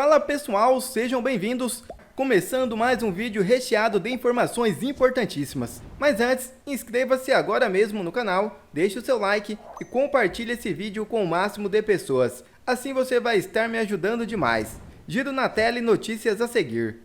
Fala pessoal, sejam bem-vindos! Começando mais um vídeo recheado de informações importantíssimas. Mas antes, inscreva-se agora mesmo no canal, deixe o seu like e compartilhe esse vídeo com o máximo de pessoas. Assim você vai estar me ajudando demais. Giro na tela e notícias a seguir.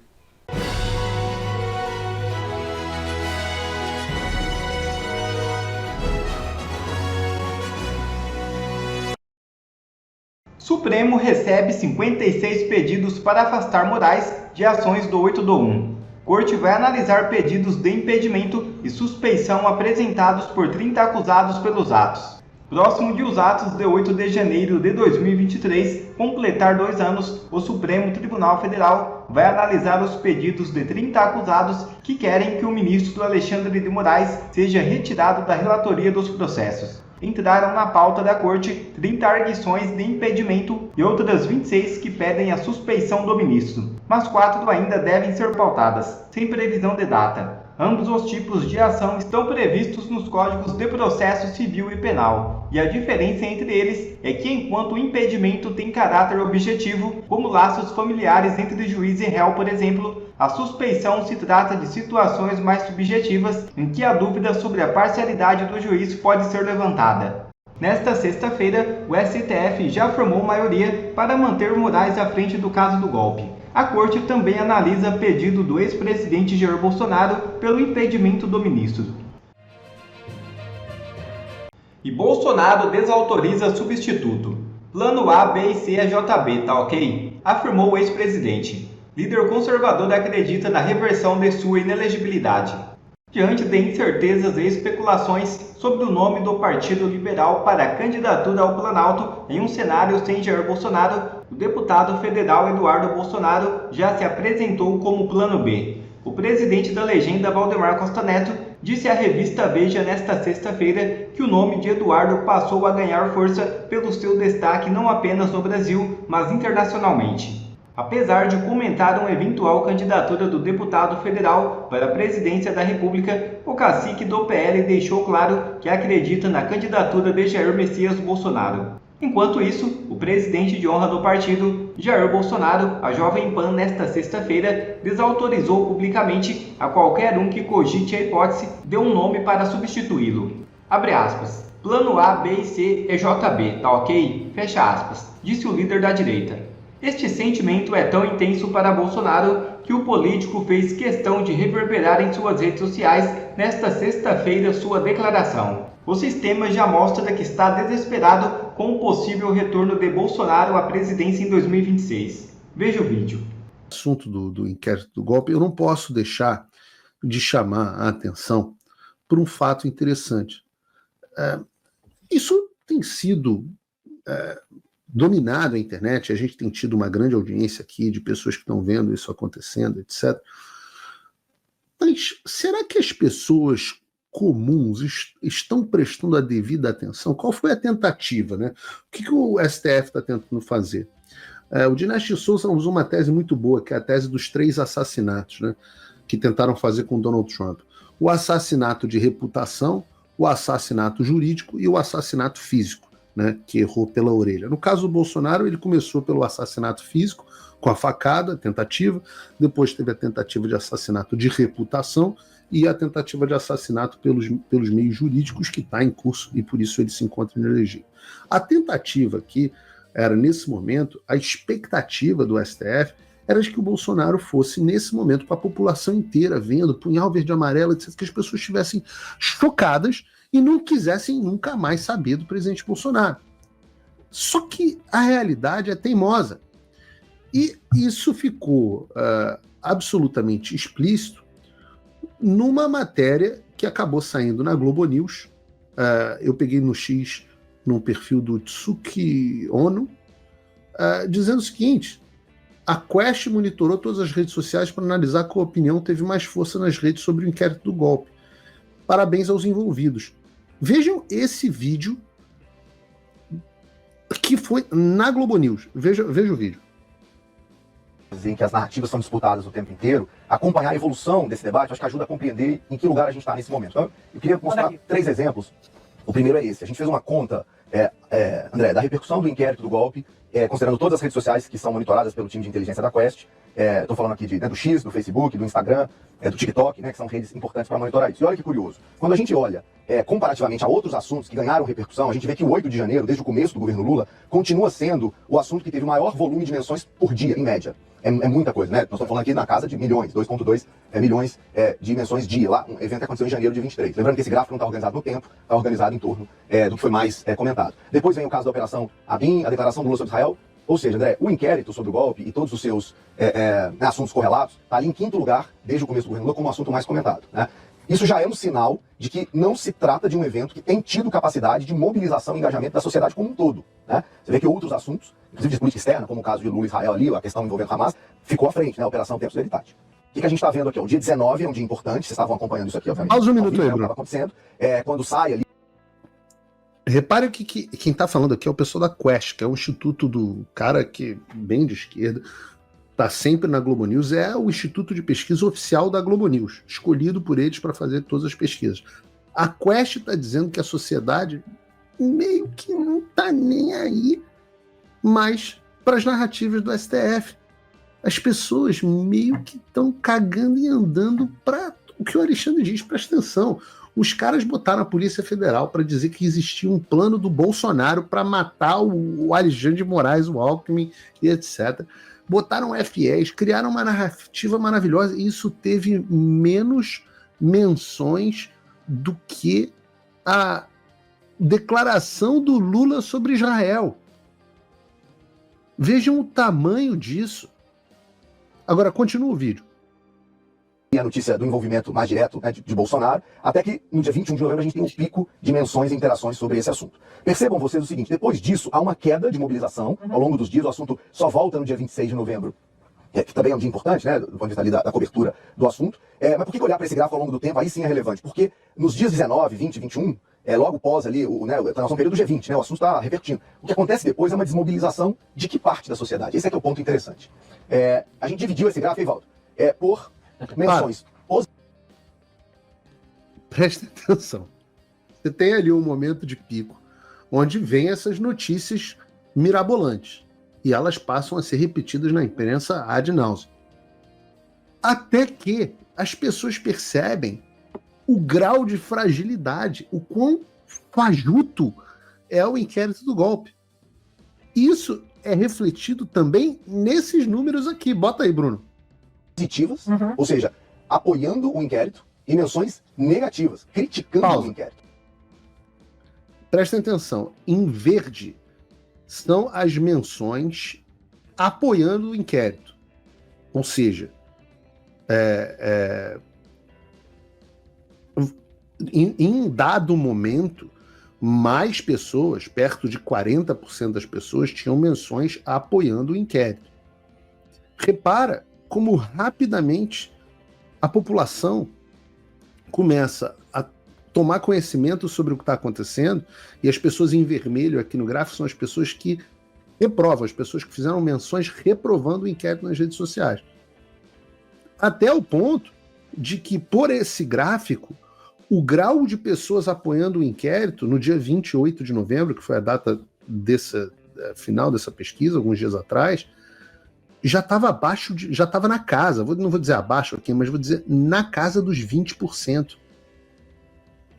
Supremo recebe 56 pedidos para afastar Moraes de ações do 8/1. Corte vai analisar pedidos de impedimento e suspeição apresentados por 30 acusados pelos atos. Próximo de os atos de 8 de janeiro de 2023 completar 2 anos, o Supremo Tribunal Federal vai analisar os pedidos de 30 acusados que querem que o ministro Alexandre de Moraes seja retirado da relatoria dos processos. Entraram na pauta da Corte 30 arguições de impedimento e outras 26 que pedem a suspeição do ministro, mas 4 ainda devem ser pautadas, sem previsão de data. Ambos os tipos de ação estão previstos nos Códigos de Processo Civil e Penal, e a diferença entre eles é que enquanto o impedimento tem caráter objetivo, como laços familiares entre juiz e réu, por exemplo, a suspeição se trata de situações mais subjetivas em que a dúvida sobre a parcialidade do juiz pode ser levantada. Nesta sexta-feira, o STF já formou maioria para manter Moraes à frente do caso do golpe. A Corte também analisa pedido do ex-presidente Jair Bolsonaro pelo impedimento do ministro. E Bolsonaro desautoriza substituto. Plano A, B e C é JB, tá ok? Afirmou o ex-presidente. Líder conservador acredita na reversão de sua inelegibilidade. Diante de incertezas e especulações sobre o nome do Partido Liberal para a candidatura ao Planalto em um cenário sem Jair Bolsonaro, o deputado federal Eduardo Bolsonaro já se apresentou como Plano B. O presidente da legenda, Valdemar Costa Neto, disse à revista Veja nesta sexta-feira que o nome de Eduardo passou a ganhar força pelo seu destaque não apenas no Brasil, mas internacionalmente. Apesar de comentar uma eventual candidatura do deputado federal para a presidência da República, o cacique do PL deixou claro que acredita na candidatura de Jair Messias Bolsonaro. Enquanto isso, o presidente de honra do partido, Jair Bolsonaro, a Jovem Pan, nesta sexta-feira, desautorizou publicamente a qualquer um que cogite a hipótese de um nome para substituí-lo. Abre aspas. Plano A, B e C é JB, tá ok? Fecha aspas, disse o líder da direita. Este sentimento é tão intenso para Bolsonaro que o político fez questão de reverberar em suas redes sociais nesta sexta-feira sua declaração. O sistema já mostra que está desesperado com o possível retorno de Bolsonaro à presidência em 2026. Veja o vídeo. Assunto do inquérito do golpe, eu não posso deixar de chamar a atenção por um fato interessante. Isso tem sido dominado a internet, a gente tem tido uma grande audiência aqui de pessoas que estão vendo isso acontecendo, etc. Mas será que as pessoas comuns estão prestando a devida atenção? Qual foi a tentativa, né? O que o STF está tentando fazer? O Dinesh Souza usou uma tese muito boa, que é a tese dos 3 assassinatos, né? Que tentaram fazer com Donald Trump. O assassinato de reputação, o assassinato jurídico e o assassinato físico, né, que errou pela orelha. No caso do Bolsonaro, ele começou pelo assassinato físico, com a facada, tentativa, depois teve a tentativa de assassinato de reputação e a tentativa de assassinato pelos meios jurídicos, que está em curso e por isso ele se encontra inelegível. A tentativa aqui era, nesse momento, a expectativa do STF era de que o Bolsonaro fosse, nesse momento, para a população inteira, vendo punhal verde e amarelo, etc., que as pessoas estivessem chocadas e não quisessem nunca mais saber do presidente Bolsonaro. Só que a realidade é teimosa. E isso ficou absolutamente explícito numa matéria que acabou saindo na Globo News. Eu peguei no X, num perfil do Tsuki Ono, dizendo o seguinte: a Quest monitorou todas as redes sociais para analisar qual opinião teve mais força nas redes sobre o inquérito do golpe. Parabéns aos envolvidos. Vejam esse vídeo que foi na Globo News. Veja o vídeo. Em que as narrativas são disputadas o tempo inteiro, acompanhar a evolução desse debate, acho que ajuda a compreender em que lugar a gente está nesse momento. Então, eu queria mostrar 3 exemplos. O primeiro é esse. A gente fez uma conta André, da repercussão do inquérito do golpe, considerando todas as redes sociais que são monitoradas pelo time de inteligência da Quest, estou falando aqui do X, do Facebook, do Instagram, do TikTok, né, que são redes importantes para monitorar isso. E olha que curioso, quando a gente olha comparativamente a outros assuntos que ganharam repercussão, a gente vê que o 8 de janeiro, desde o começo do governo Lula, continua sendo o assunto que teve o maior volume de menções por dia, em média. É muita coisa, né? Nós estamos falando aqui na casa de milhões, 2,2 milhões de menções dia. Lá, um evento que aconteceu em janeiro de 23. Lembrando que esse gráfico não está organizado no tempo, está organizado em torno do que foi mais comentado. Depois vem o caso da Operação ABIN, a declaração do Lula sobre Israel. Ou seja, André, o inquérito sobre o golpe e todos os seus assuntos correlatos está ali em quinto lugar, desde o começo do governo Lula, como o assunto mais comentado, né? Isso já é um sinal de que não se trata de um evento que tem tido capacidade de mobilização e engajamento da sociedade como um todo, né? Você vê que outros assuntos, inclusive de política externa, como o caso de Lula e Israel ali, a questão envolvendo Hamas, ficou à frente, né? A Operação Tempos do Veritate. O que a gente está vendo aqui? O dia 19 é um dia importante, vocês estavam acompanhando isso aqui, obviamente. Pausa um minuto aí, Bruno. Bruno. Estava acontecendo. Quando sai ali. Repare que quem está falando aqui é o pessoal da Quest, que é o instituto do cara que, bem de esquerda, está sempre na Globo News, é o instituto de pesquisa oficial da Globo News, escolhido por eles para fazer todas as pesquisas. A Quest está dizendo que a sociedade meio que não está nem aí mais para as narrativas do STF. As pessoas meio que estão cagando e andando para o que o Alexandre diz, presta atenção. Os caras botaram a Polícia Federal para dizer que existia um plano do Bolsonaro para matar o Alexandre de Moraes, o Alckmin e etc. Botaram FIEs, criaram uma narrativa maravilhosa e isso teve menos menções do que a declaração do Lula sobre Israel. Vejam o tamanho disso. Agora, continua o vídeo. A notícia do envolvimento mais direto, né, de Bolsonaro, até que no dia 21 de novembro a gente tem um pico de menções e interações sobre esse assunto. Percebam vocês o seguinte, depois disso há uma queda de mobilização ao longo dos dias, o assunto só volta no dia 26 de novembro, que também é um dia importante, né, do ponto de vista ali da cobertura do assunto. Mas por que olhar para esse gráfico ao longo do tempo aí sim é relevante? Porque nos dias 19, 20, 21, logo após ali, nós no período do G20, né, o assunto está revertindo. O que acontece depois é uma desmobilização de que parte da sociedade? Esse é que é o ponto interessante. A gente dividiu esse gráfico, Evaldo, por menções. Presta atenção. Você tem ali um momento de pico, onde vem essas notícias mirabolantes. E elas passam a ser repetidas na imprensa ad nauseam. Até que as pessoas percebem o grau de fragilidade, o quão fajuto é o inquérito do golpe. Isso é refletido também nesses números aqui. Bota aí, Bruno. Positivas, ou seja, apoiando o inquérito, e menções negativas, criticando o inquérito. Prestem atenção, em verde são as menções apoiando o inquérito. Ou seja, em um dado momento, mais pessoas, perto de 40% das pessoas, tinham menções apoiando o inquérito. Repara como rapidamente a população começa a tomar conhecimento sobre o que está acontecendo, e as pessoas em vermelho aqui no gráfico são as pessoas que reprovam, as pessoas que fizeram menções reprovando o inquérito nas redes sociais. Até o ponto de que, por esse gráfico, o grau de pessoas apoiando o inquérito no dia 28 de novembro, que foi a data final dessa pesquisa, alguns dias atrás, já estava abaixo, já estava na casa, não vou dizer abaixo aqui, mas vou dizer na casa dos 20%.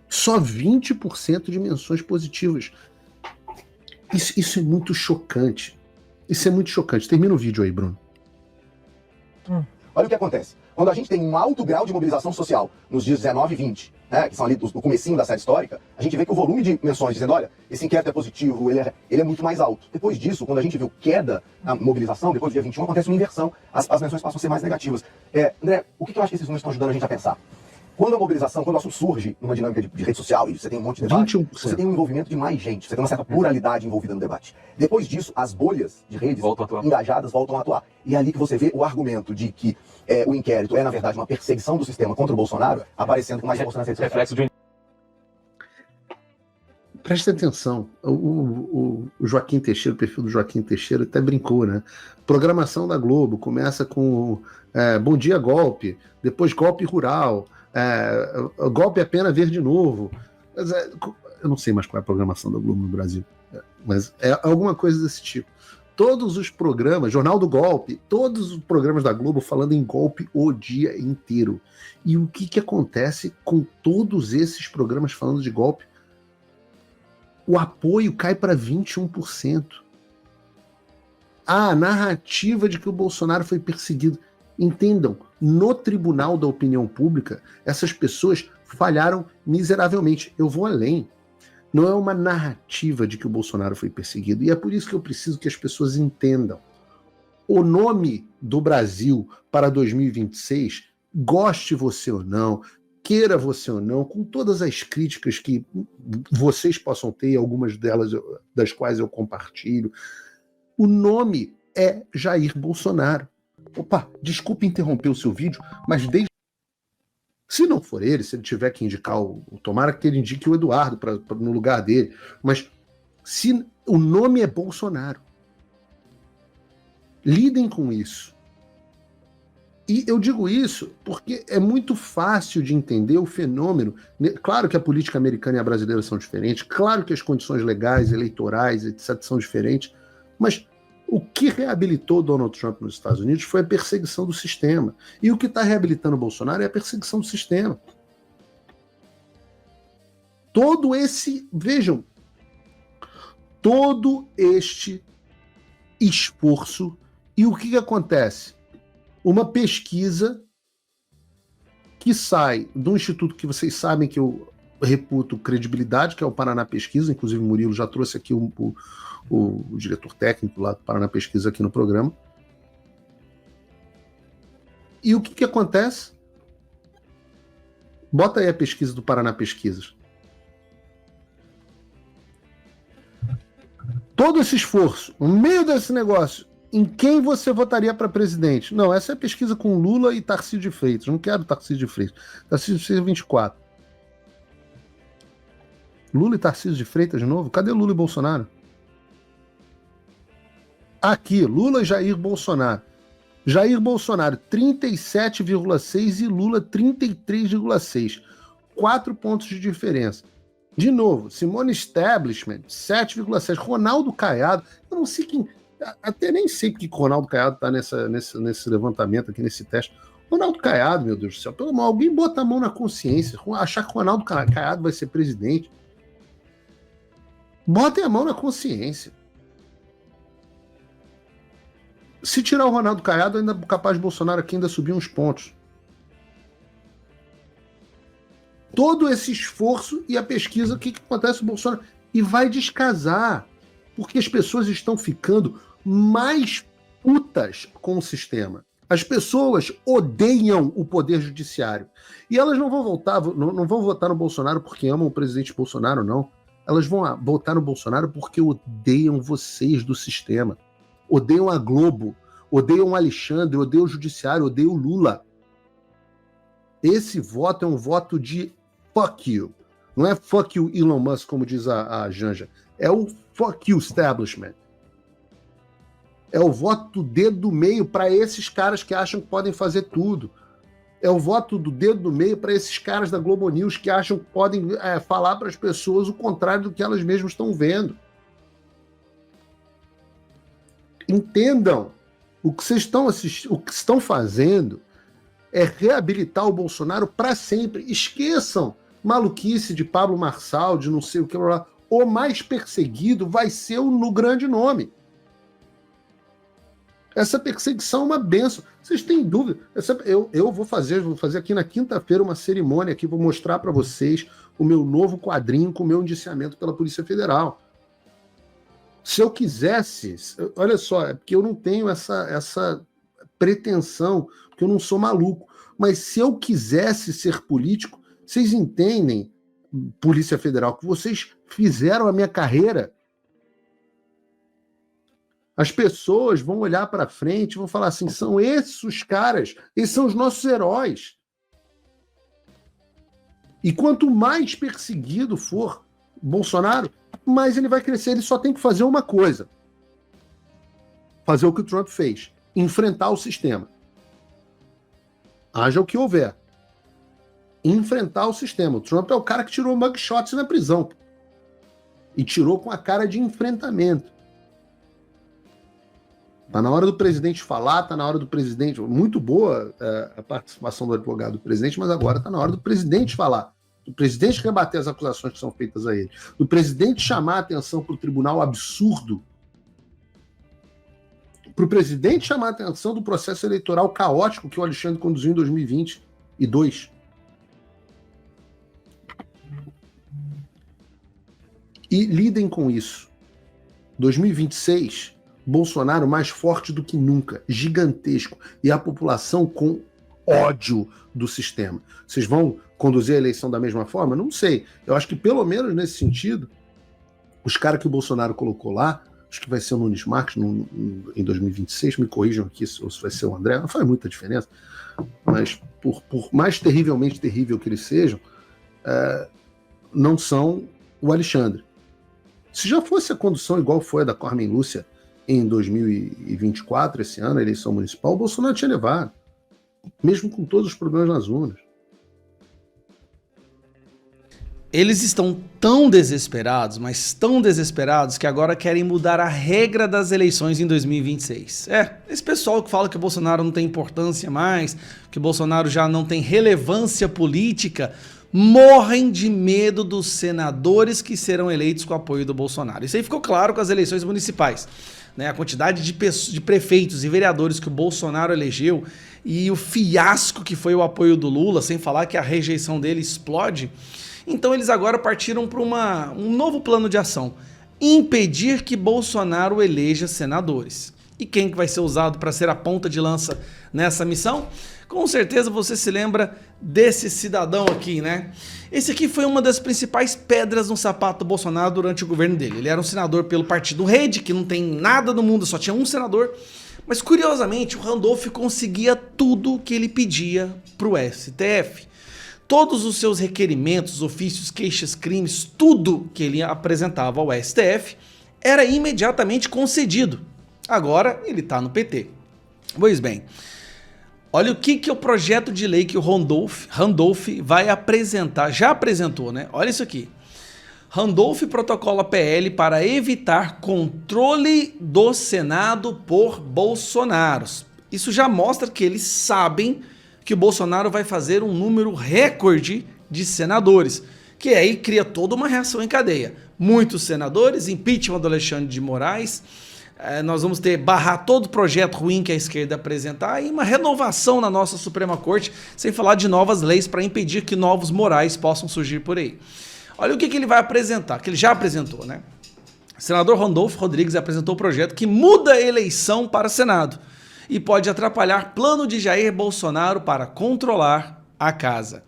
Só 20% de menções positivas. Isso é muito chocante. Isso é muito chocante. Termina o vídeo aí, Bruno. Olha o que acontece. Quando a gente tem um alto grau de mobilização social nos dias 19 e 20, né, que são ali do comecinho da série histórica, a gente vê que o volume de menções dizendo, olha, esse inquérito é positivo, ele é muito mais alto. Depois disso, quando a gente viu queda na mobilização, depois do dia 21, acontece uma inversão, as menções passam a ser mais negativas. André, o que eu acho que esses números estão ajudando a gente a pensar? Quando a mobilização, quando o assunto surge numa dinâmica de rede social e você tem um monte de debate, 21%. Você tem um envolvimento de mais gente, você tem uma certa pluralidade envolvida no debate. Depois disso, as bolhas de redes engajadas voltam a atuar. E é ali que você vê o argumento de que o inquérito é, na verdade, uma perseguição do sistema contra o Bolsonaro, aparecendo com mais força nas redes sociais. Presta atenção, o Joaquim Teixeira, o perfil do Joaquim Teixeira até brincou, né? Programação da Globo começa com Bom Dia Golpe, depois Golpe Rural, Golpe a Pena Ver de Novo. Eu não sei mais qual é a programação da Globo no Brasil. mas é alguma coisa desse tipo. Todos os programas, Jornal do Golpe, todos os programas da Globo falando em golpe o dia inteiro. E o que acontece com todos esses programas falando de golpe? O apoio cai para 21%. A narrativa de que o Bolsonaro foi perseguido. Entendam, no tribunal da opinião pública, essas pessoas falharam miseravelmente. Eu vou além. Não é uma narrativa de que o Bolsonaro foi perseguido. E é por isso que eu preciso que as pessoas entendam. O nome do Brasil para 2026, goste você ou não, queira você ou não, com todas as críticas que vocês possam ter, e algumas delas das quais eu compartilho, o nome é Jair Bolsonaro. Opa, desculpe interromper o seu vídeo, mas se não for ele, se ele tiver que indicar tomara que ele indique o Eduardo no lugar dele, mas se o nome é Bolsonaro, lidem com isso. E eu digo isso porque é muito fácil de entender o fenômeno. Claro que a política americana e a brasileira são diferentes, claro que as condições legais, eleitorais, etc., são diferentes, mas o que reabilitou Donald Trump nos Estados Unidos foi a perseguição do sistema. E o que está reabilitando o Bolsonaro é a perseguição do sistema. Vejam, todo este esforço, e o que acontece? Uma pesquisa que sai de um instituto que vocês sabem que eu reputo credibilidade, que é o Paraná Pesquisa, inclusive o Murilo já trouxe aqui o diretor técnico lá do Paraná Pesquisa aqui no programa. E o que acontece? Bota aí a pesquisa do Paraná Pesquisas. Todo esse esforço, no meio desse negócio, em quem você votaria para presidente? Não, essa é a pesquisa com Lula e Tarcísio de Freitas. Não quero Tarcísio de Freitas. Tarcísio de Freitas 24. Lula e Tarcísio de Freitas de novo? Cadê Lula e Bolsonaro? Aqui, Lula e Jair Bolsonaro. Jair Bolsonaro, 37,6 e Lula, 33,6. 4 pontos de diferença. De novo, Simone Establishment, 7,7. Ronaldo Caiado, eu não sei quem... Até nem sei porque Ronaldo Caiado está nesse levantamento aqui, nesse teste. Ronaldo Caiado, meu Deus do céu, pelo amor, alguém bota a mão na consciência. Achar que Ronaldo Caiado vai ser presidente. Botem a mão na consciência. Se tirar o Ronaldo Caiado, ainda é capaz de Bolsonaro aqui ainda subir uns pontos. Todo esse esforço e a pesquisa, o que acontece com o Bolsonaro? E vai descasar, porque as pessoas estão ficando mais putas com o sistema. As pessoas odeiam o poder judiciário. E elas não vão votar no Bolsonaro porque amam o presidente Bolsonaro, não. Elas vão votar no Bolsonaro porque odeiam vocês do sistema. Odeiam a Globo, odeiam o Alexandre, odeiam o Judiciário, odeiam o Lula. Esse voto é um voto de fuck you. Não é fuck you Elon Musk, como diz a Janja. É o fuck you establishment. É o voto do dedo do meio para esses caras que acham que podem fazer tudo. É o voto do dedo do meio para esses caras da Globo News que acham que podem falar para as pessoas o contrário do que elas mesmas estão vendo. Entendam, o que vocês estão fazendo é reabilitar o Bolsonaro para sempre. Esqueçam maluquice de Pablo Marçal, de não sei o que lá. O mais perseguido vai ser o no grande nome. Essa perseguição é uma benção. Vocês têm dúvida? Eu vou fazer aqui na quinta-feira uma cerimônia aqui, vou mostrar para vocês o meu novo quadrinho com o meu indiciamento pela Polícia Federal. Se eu quisesse, olha só, é porque eu não tenho essa pretensão, porque eu não sou maluco, mas se eu quisesse ser político, vocês entendem, Polícia Federal, que vocês fizeram a minha carreira. As pessoas vão olhar para frente e vão falar assim, são esses os caras, esses são os nossos heróis. E quanto mais perseguido for Bolsonaro, mais ele vai crescer. Ele só tem que fazer uma coisa. Fazer o que o Trump fez. Enfrentar o sistema. Haja o que houver. Enfrentar o sistema. O Trump é o cara que tirou mugshots na prisão. e tirou com a cara de enfrentamento. Está na hora do presidente falar, está na hora do presidente... Muito boa a participação do advogado do presidente, mas agora está na hora do presidente falar. Do presidente rebater as acusações que são feitas a ele. Do presidente chamar a atenção para o tribunal absurdo. Para o presidente chamar a atenção do processo eleitoral caótico que o Alexandre conduziu em 2022. E lidem com isso. 2026... Bolsonaro mais forte do que nunca, gigantesco, e a população com ódio do sistema. Vocês vão conduzir a eleição da mesma forma? Não sei. Eu acho que, pelo menos nesse sentido, os caras que o Bolsonaro colocou lá, acho que vai ser o Nunes Marques em 2026, me corrijam aqui se vai ser o André, não faz muita diferença, mas por mais terrivelmente terrível que eles sejam, não são o Alexandre. Se já fosse a condução igual foi a da Carmen Lúcia em 2024, esse ano, a eleição municipal, o Bolsonaro tinha levado, mesmo com todos os problemas nas urnas. Eles estão tão desesperados, mas tão desesperados, que agora querem mudar a regra das eleições em 2026. Esse pessoal que fala que o Bolsonaro não tem importância mais, que o Bolsonaro já não tem relevância política, morrem de medo dos senadores que serão eleitos com o apoio do Bolsonaro. Isso aí ficou claro com as eleições municipais. A quantidade de prefeitos e vereadores que o Bolsonaro elegeu e o fiasco que foi o apoio do Lula, sem falar que a rejeição dele explode. Então eles agora partiram para um novo plano de ação: impedir que Bolsonaro eleja senadores. E quem que vai ser usado para ser a ponta de lança nessa missão? Com certeza você se lembra desse cidadão aqui, né? Esse aqui foi uma das principais pedras no sapato do Bolsonaro durante o governo dele. Ele era um senador pelo Partido Rede, que não tem nada no mundo, só tinha um senador. Mas curiosamente o Randolph conseguia tudo que ele pedia para o STF. Todos os seus requerimentos, ofícios, queixas, crimes, tudo que ele apresentava ao STF era imediatamente concedido. Agora ele está no PT. Pois bem, olha o que é o projeto de lei que o Randolph vai apresentar. Já apresentou, né? Olha isso aqui. Randolph protocola PL para evitar controle do Senado por Bolsonaro. Isso já mostra que eles sabem que o Bolsonaro vai fazer um número recorde de senadores, que aí cria toda uma reação em cadeia. Muitos senadores, impeachment do Alexandre de Moraes, nós vamos barrar todo projeto ruim que a esquerda apresentar e uma renovação na nossa Suprema Corte, sem falar de novas leis para impedir que novos Morais possam surgir por aí. Olha o que ele vai apresentar, que ele já apresentou, né? O senador Randolph Rodrigues apresentou um projeto que muda a eleição para Senado e pode atrapalhar plano de Jair Bolsonaro para controlar a casa.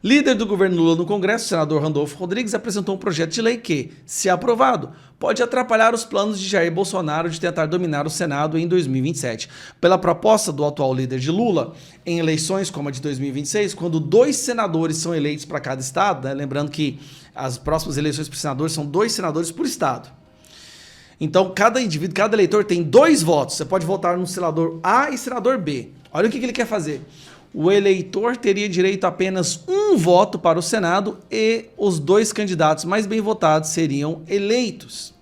Líder do governo Lula no Congresso, o senador Randolph Rodrigues, apresentou um projeto de lei que, se aprovado, pode atrapalhar os planos de Jair Bolsonaro de tentar dominar o Senado em 2027. Pela proposta do atual líder de Lula, em eleições como a de 2026, quando 2 senadores são eleitos para cada estado, né, lembrando que as próximas eleições para senadores são 2 senadores por estado. Então, cada indivíduo, cada eleitor tem 2 votos. Você pode votar no senador A e senador B. Olha o que ele quer fazer. O eleitor teria direito a apenas 1 voto para o Senado e os 2 candidatos mais bem votados seriam eleitos.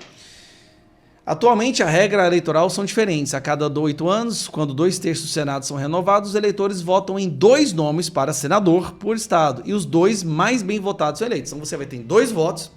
Atualmente, a regra eleitoral são diferentes. A cada 8 anos, quando 2/3 do Senado são renovados, os eleitores votam em 2 nomes para senador por estado e os 2 mais bem votados são eleitos. Então, você vai ter 2 votos.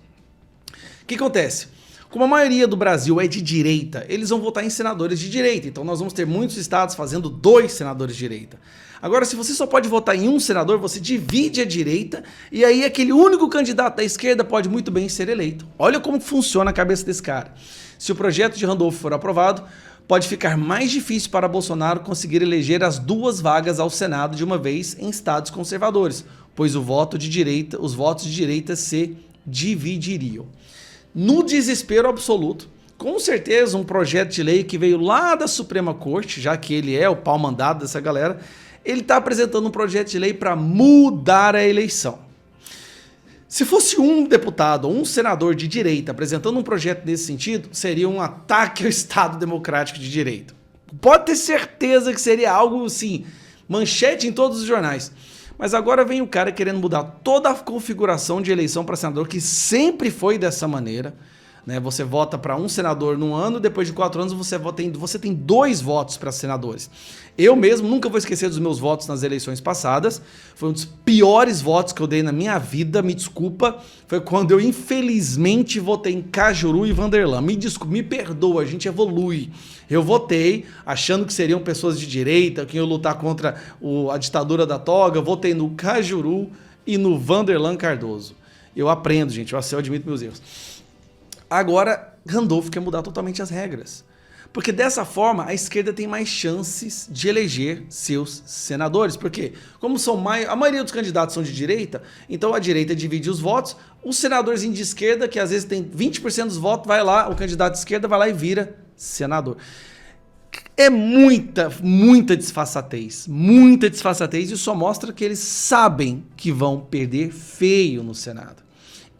O que acontece? Como a maioria do Brasil é de direita, eles vão votar em senadores de direita. Então nós vamos ter muitos estados fazendo 2 senadores de direita. Agora, se você só pode votar em um senador, você divide a direita e aí aquele único candidato da esquerda pode muito bem ser eleito. Olha como funciona a cabeça desse cara. Se o projeto de Randolph for aprovado, pode ficar mais difícil para Bolsonaro conseguir eleger as 2 vagas ao Senado de uma vez em estados conservadores, pois os votos de direita se dividiriam. No desespero absoluto, com certeza um projeto de lei que veio lá da Suprema Corte, já que ele é o pau mandado dessa galera, ele está apresentando um projeto de lei para mudar a eleição. Se fosse um deputado ou um senador de direita apresentando um projeto nesse sentido, seria um ataque ao Estado Democrático de Direito. Pode ter certeza que seria algo assim, manchete em todos os jornais. Mas agora vem o cara querendo mudar toda a configuração de eleição para senador, que sempre foi dessa maneira, né? Você vota para um senador num ano, depois de 4 anos você tem 2 votos para senadores. Eu mesmo nunca vou esquecer dos meus votos nas eleições passadas. Foi um dos piores votos que eu dei na minha vida, me desculpa. Foi quando eu infelizmente votei em Cajuru e Vanderlan. Me desculpa, me perdoa, a gente evolui. Eu votei achando que seriam pessoas de direita, que iam lutar contra a ditadura da toga. Eu votei no Cajuru e no Vanderlan Cardoso. Eu aprendo, gente, eu admito meus erros. Agora, Randolph quer mudar totalmente as regras. Porque dessa forma, a esquerda tem mais chances de eleger seus senadores. Porque, como a maioria dos candidatos são de direita, então a direita divide os votos, o senadorzinho de esquerda, que às vezes tem 20% dos votos, vai lá, o candidato de esquerda vai lá e vira senador. É muita disfarçatez. Muita disfarçatez. E só mostra que eles sabem que vão perder feio no Senado.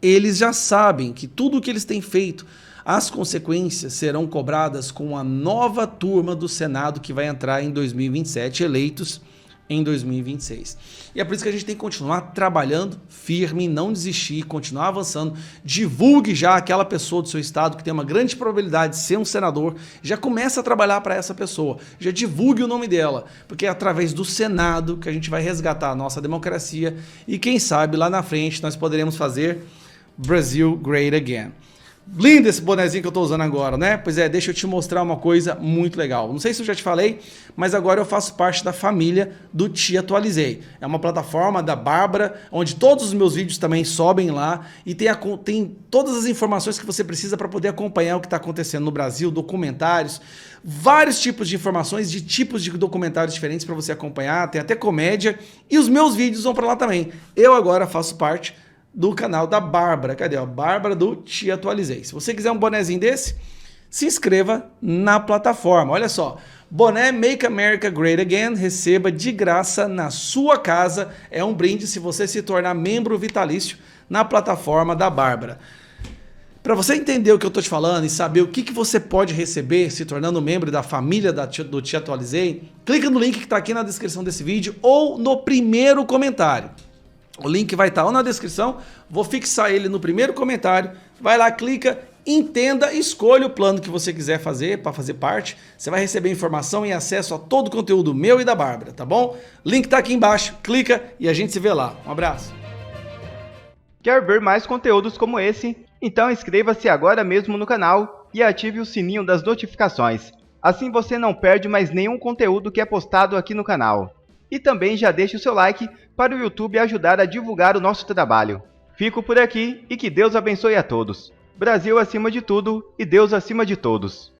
Eles já sabem que tudo o que eles têm feito, as consequências serão cobradas com a nova turma do Senado que vai entrar em 2027, eleitos em 2026. E é por isso que a gente tem que continuar trabalhando firme, não desistir, continuar avançando. Divulgue já aquela pessoa do seu estado que tem uma grande probabilidade de ser um senador. Já começa a trabalhar para essa pessoa. Já divulgue o nome dela, porque é através do Senado que a gente vai resgatar a nossa democracia e quem sabe lá na frente nós poderemos fazer Brasil Great Again. Lindo esse bonezinho que eu tô usando agora, né? Pois é, deixa eu te mostrar uma coisa muito legal. Não sei se eu já te falei, mas agora eu faço parte da família do Te Atualizei. É uma plataforma da Bárbara, onde todos os meus vídeos também sobem lá e tem todas as informações que você precisa para poder acompanhar o que está acontecendo no Brasil, documentários, vários tipos de informações, de tipos de documentários diferentes para você acompanhar, tem até comédia, e os meus vídeos vão para lá também. Eu agora faço parte do canal da Bárbara. Cadê? A Bárbara do Te Atualizei. Se você quiser um bonezinho desse, se inscreva na plataforma. Olha só, boné Make America Great Again, receba de graça na sua casa. É um brinde se você se tornar membro vitalício na plataforma da Bárbara. Para você entender o que eu estou te falando e saber o que você pode receber se tornando membro da família do Te Atualizei, clica no link que está aqui na descrição desse vídeo ou no primeiro comentário. O link vai estar ou na descrição, vou fixar ele no primeiro comentário, vai lá, clica, entenda, escolha o plano que você quiser fazer para fazer parte, você vai receber informação e acesso a todo o conteúdo meu e da Bárbara, tá bom? Link tá aqui embaixo, clica e a gente se vê lá. Um abraço. Quer ver mais conteúdos como esse? Então inscreva-se agora mesmo no canal e ative o sininho das notificações. Assim você não perde mais nenhum conteúdo que é postado aqui no canal. E também já deixe o seu like para o YouTube ajudar a divulgar o nosso trabalho. Fico por aqui e que Deus abençoe a todos. Brasil acima de tudo e Deus acima de todos.